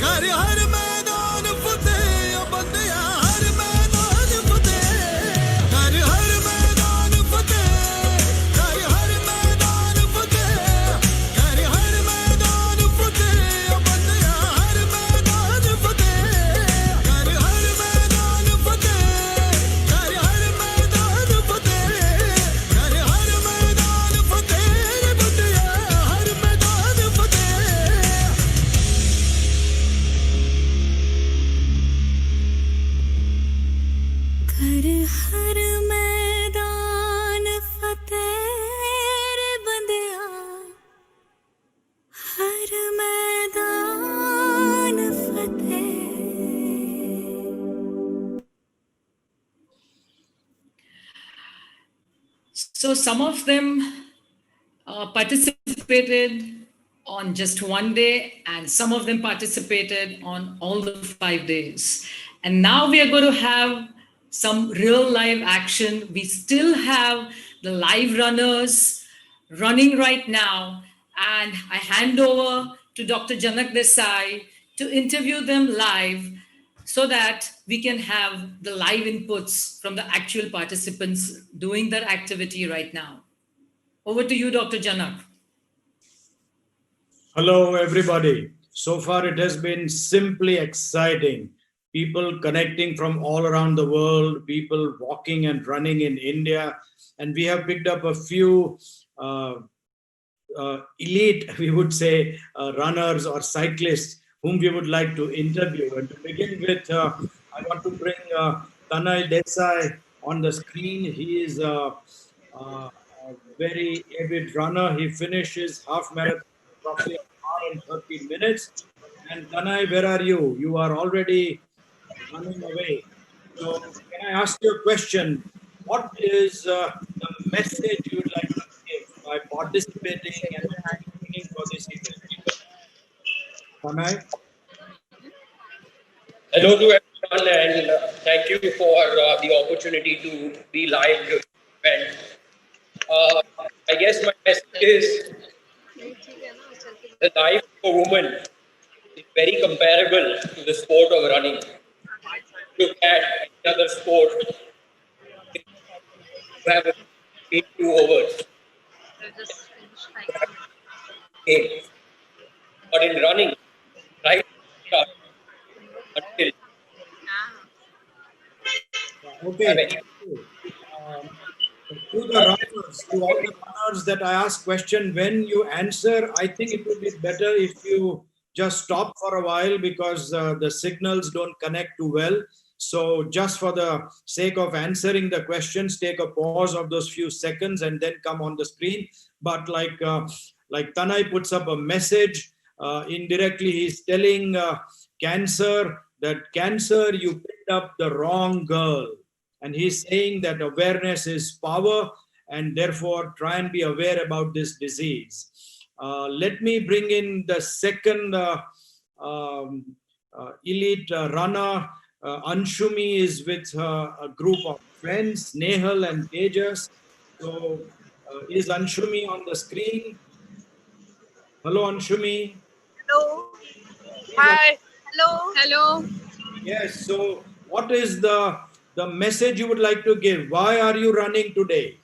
Speaker 11: कर हर मैदान फतेह बंदिया हर मैदान फतेह कर हर मैदान फतेह कर हर मैदान फतेह कर हर मैदान फतेह बंदिया हर मैदान फतेह कर हर मैदान फतेह कर हर मैदान फतेह कर हर मैदान फतेह रे बंदिया हर मैदान फतेह
Speaker 31: कर हर मैदान फतेह रे बंदेया हर मैदान फतेह
Speaker 5: So some of them participated on just one day, and some of them participated on all the 5 days. And now we are going to have some real live action. We still have the live runners running right now, and I hand over to Dr. Janak Desai to interview them live so that we can have the live inputs from the actual participants doing their activity right now. Over to you, Dr. Janak.
Speaker 12: Hello, everybody. So far, it has been simply exciting. People connecting from all around the world, people walking and running in India. And we have picked up a few elite, we would say, runners or cyclists whom we would like to interview. And to begin with, I want to bring Tanay Desai on the screen. He is a very avid runner. He finishes half marathon roughly 1 hour and 30 minutes. And Tanay, where are you? You are already running away. So can I ask you a question? What is the message you would like to give by participating and training for this event? Tanay?
Speaker 13: Hello to everyone, and thank you for the opportunity to be live during the event. I guess my message is the life of a woman is very comparable to the sport of running. Look at any other sport, you have a 82 overs. Game. But in running, right until
Speaker 12: Okay. To the runners, to all the runners that I ask question, when you answer, I think it would be better if you just stop for a while because the signals don't connect too well. So just for the sake of answering the questions, take a pause of those few seconds and then come on the screen. But like Tanay puts up a message, indirectly he's telling Cancer that Cancer, you picked up the wrong girl. And he's saying that awareness is power and therefore try and be aware about this disease. Let me bring in the second elite runner. Anshumi is with a group of friends, Nehal and Tejas. So is Anshumi on the screen? Hello, Anshumi.
Speaker 14: Hello. Hi. Hello. Hello.
Speaker 12: Yes, so what is the message you would like to give? Why are you running today?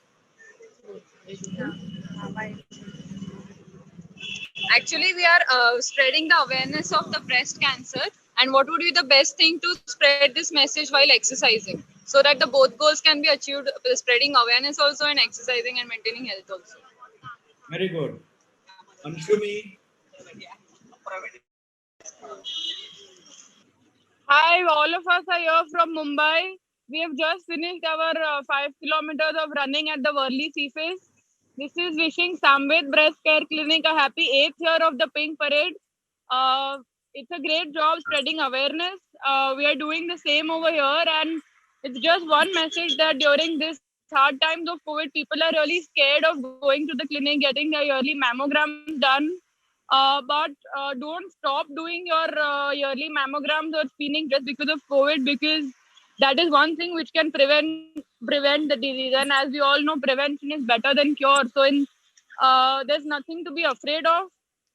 Speaker 14: Actually, we are spreading the awareness of the breast cancer. And what would be the best thing to spread this message while exercising? So that the both goals can be achieved, spreading awareness also and exercising and maintaining health also.
Speaker 12: Very good. Anshumi.
Speaker 14: Hi, all of us are here from Mumbai. We have just finished our 5 kilometers of running at the Worli Sea Face. This is wishing Samved Breast Care Clinic a happy 8th year of the Pink Parade. It's a great job spreading awareness. We are doing the same over here, and it's just one message that during this hard times of COVID, people are really scared of going to the clinic, getting their yearly mammograms done. But don't stop doing your yearly mammograms or screening just because of COVID, because that is one thing which can prevent the disease. And as we all know, prevention is better than cure. So there's nothing to be afraid of.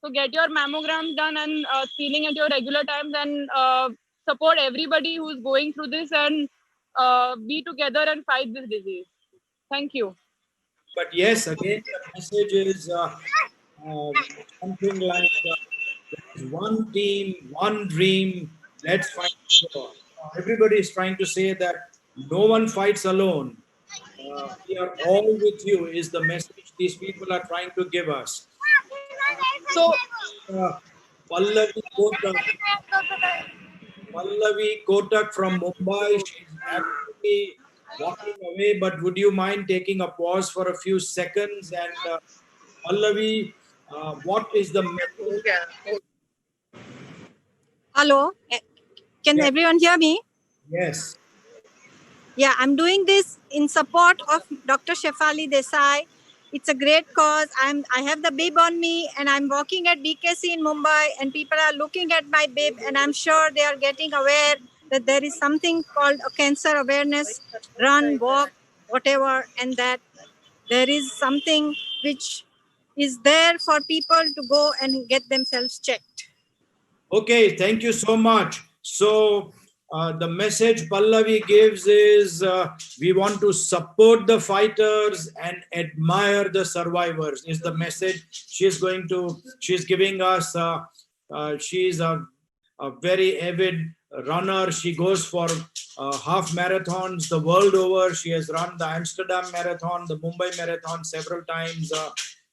Speaker 14: So get your mammograms done and screening at your regular times, and support everybody who's going through this, and be together and fight this disease. Thank you.
Speaker 12: But yes, again, the message is something like one team, one dream, let's fight together. Everybody is trying to say that no one fights alone. We are all with you is the message these people are trying to give us. So, Pallavi Kotak from Mumbai, she's actually walking away, but would you mind taking a pause for a few seconds? And Pallavi, what is the message?
Speaker 15: Hello, can everyone hear me?
Speaker 12: Yes.
Speaker 15: Yeah, I'm doing this in support of Dr. Shefali Desai. It's a great cause. I have the bib on me, and I'm walking at BKC in Mumbai, and people are looking at my bib, and I'm sure they are getting aware that there is something called a cancer awareness run, walk, whatever, and that there is something which is there for people to go and get themselves checked.
Speaker 12: Okay, thank you so much. So the message Pallavi gives is we want to support the fighters and admire the survivors is the message she's giving us. She's a very avid runner. She goes for half marathons the world over. She has run the Amsterdam Marathon, the Mumbai Marathon several times.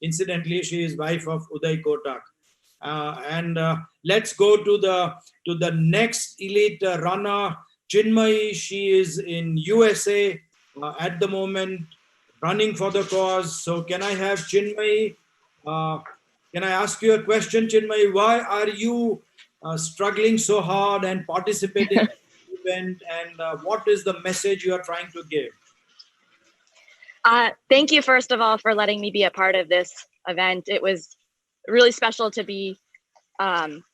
Speaker 12: Incidentally, she is wife of Uday Kotak. And let's go to the next elite runner, Chinmayi. She is in USA at the moment, running for the cause. So can I have Chinmayi? Can I ask you a question, Chinmayi? Why are you struggling so hard and participating in the event? And what is the message you are trying to give?
Speaker 16: Thank you, first of all, for letting me be a part of this event. It was really special to be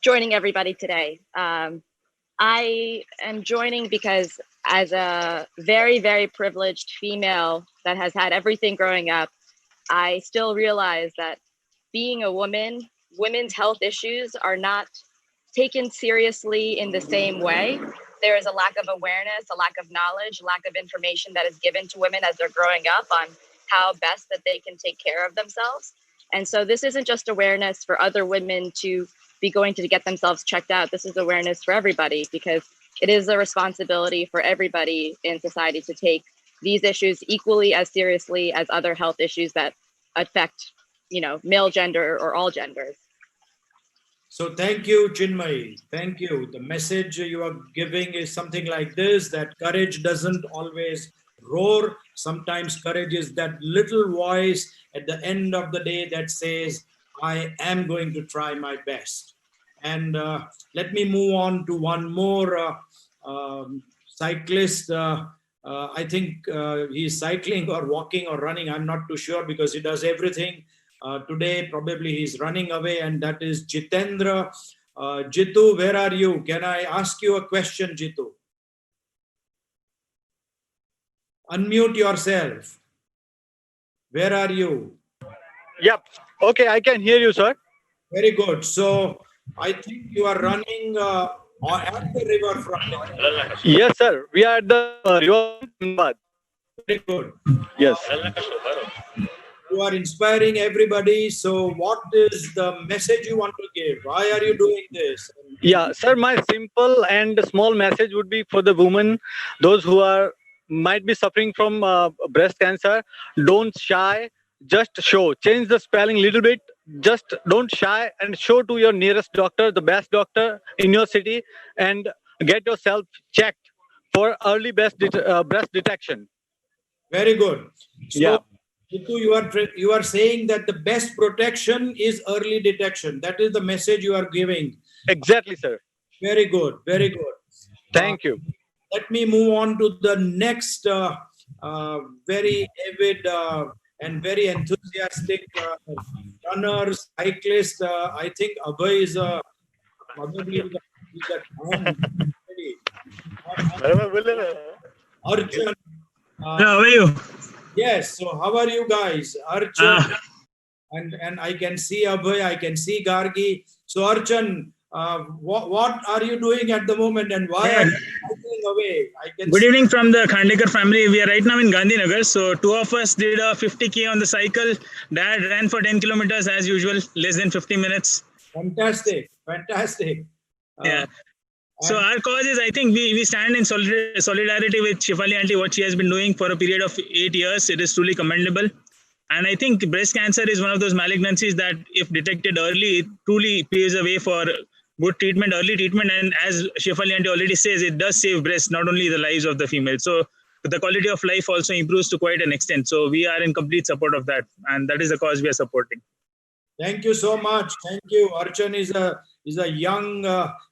Speaker 16: joining everybody today. I am joining because as a very, very privileged female that has had everything growing up, I still realize that being a woman, women's health issues are not taken seriously in the same way. There is a lack of awareness, a lack of knowledge, lack of information that is given to women as they're growing up on how best that they can take care of themselves. And so this isn't just awareness for other women to be going to get themselves checked out. This is awareness for everybody, because it is a responsibility for everybody in society to take these issues equally as seriously as other health issues that affect, male gender or all genders.
Speaker 12: So thank you, Chinmay. Thank you. The message you are giving is something like this, that courage doesn't always roar. Sometimes courage is that little voice at the end of the day that says, I am going to try my best. And let me move on to one more cyclist. I think he's cycling or walking or running. I'm not too sure because he does everything. Today, probably he's running away, and that is Jitendra. Jitu, where are you? Can I ask you a question, Jitu? Unmute yourself. Where are you?
Speaker 17: Yep. Okay, I can hear you, sir.
Speaker 12: Very good. So I think you are running at the riverfront.
Speaker 17: Yes, sir. We are at the river.
Speaker 12: Very good.
Speaker 17: Yes.
Speaker 12: You are inspiring everybody. So what is the message you want to give? Why are you doing this?
Speaker 17: Yeah, sir, my simple and small message would be for the women, those who might be suffering from breast cancer. Don't shy, just show. Change the spelling a little bit. Just don't shy and show to your nearest doctor, the best doctor in your city, and get yourself checked for early breast detection.
Speaker 12: Very good. So,
Speaker 17: yeah.
Speaker 12: You are saying that the best protection is early detection. That is the message you are giving.
Speaker 17: Exactly, sir.
Speaker 12: Very good. Very good.
Speaker 17: Thank you.
Speaker 12: Let me move on to the next very avid and very enthusiastic runner, cyclist. I think Abhay is probably Arjun.
Speaker 18: How are you?
Speaker 12: Yes. So how are you guys? Arjun and I can see Abhay, I can see Gargi. So Arjun, what are you doing at the moment and why are you cycling away?
Speaker 18: Good evening from the Khandekar family. We are right now in Gandhinagar. So two of us did a 50k on the cycle. Dad ran for 10 kilometers as usual, less than 50 minutes.
Speaker 12: Fantastic. Fantastic.
Speaker 18: Yeah. So our cause is, I think we stand in solidarity with Shefali Aunty, what she has been doing for a period of 8 years. It is truly commendable. And I think breast cancer is one of those malignancies that if detected early, it truly paves a way for good treatment, early treatment. And as Shefali Aunty already says, it does save breast, not only the lives of the female. So the quality of life also improves to quite an extent. So we are in complete support of that. And that is the cause we are supporting.
Speaker 12: Thank you so much. Thank you. Arjun is a young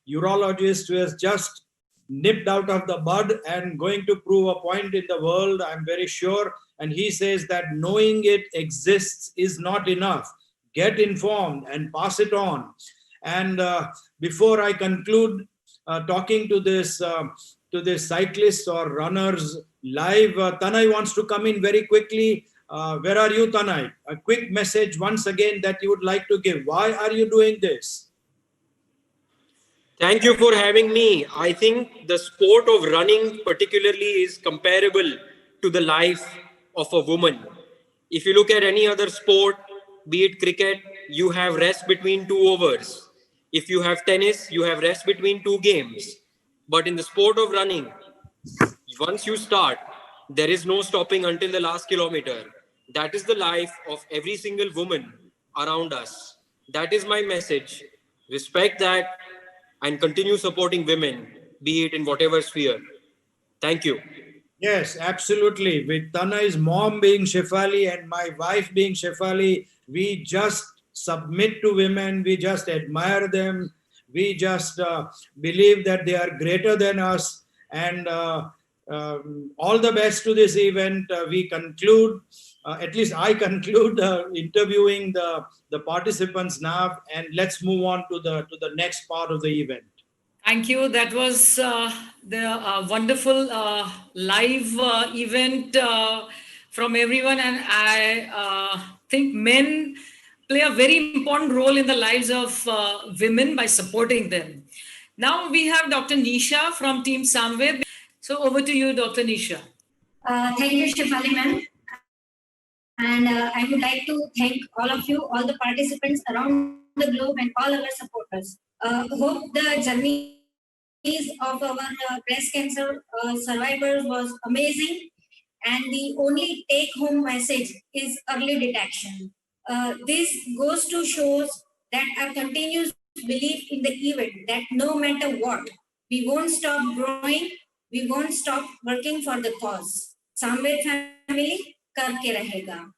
Speaker 12: urologist who has just nipped out of the bud and going to prove a point in the world, I'm very sure. And he says that knowing it exists is not enough. Get informed and pass it on. And before I conclude talking to this cyclists or runners live, Tanay wants to come in very quickly. Where are you, Tanay? A quick message once again that you would like to give. Why are you doing this?
Speaker 13: Thank you for having me. I think the sport of running particularly is comparable to the life of a woman. If you look at any other sport, be it cricket, you have rest between 2 overs. If you have tennis, you have rest between 2 games. But in the sport of running, once you start, there is no stopping until the last kilometer. That is the life of every single woman around us. That is my message. Respect that and continue supporting women, be it in whatever sphere. Thank you.
Speaker 12: Yes, absolutely. With Tanay's mom being Shefali and my wife being Shefali, we just submit to women. We just admire them. We just believe that they are greater than us. And all the best to this event. We conclude, at least I conclude interviewing the participants now, and let's move on to the next part of the event.
Speaker 5: Thank you. That was the wonderful live event from everyone. And I think men play a very important role in the lives of women by supporting them. Now we have Dr. Nisha from Team Samved. So over to you, Dr. Nisha.
Speaker 19: Thank you, Shefali ma'am. And I would like to thank all of you, all the participants around the globe and all our supporters. Hope the journeys of our breast cancer survivors was amazing. And the only take-home message is early detection. This goes to show that our continuous belief in the event that no matter what, we won't stop growing, we won't stop working for the cause. Samved family करके रहेगा.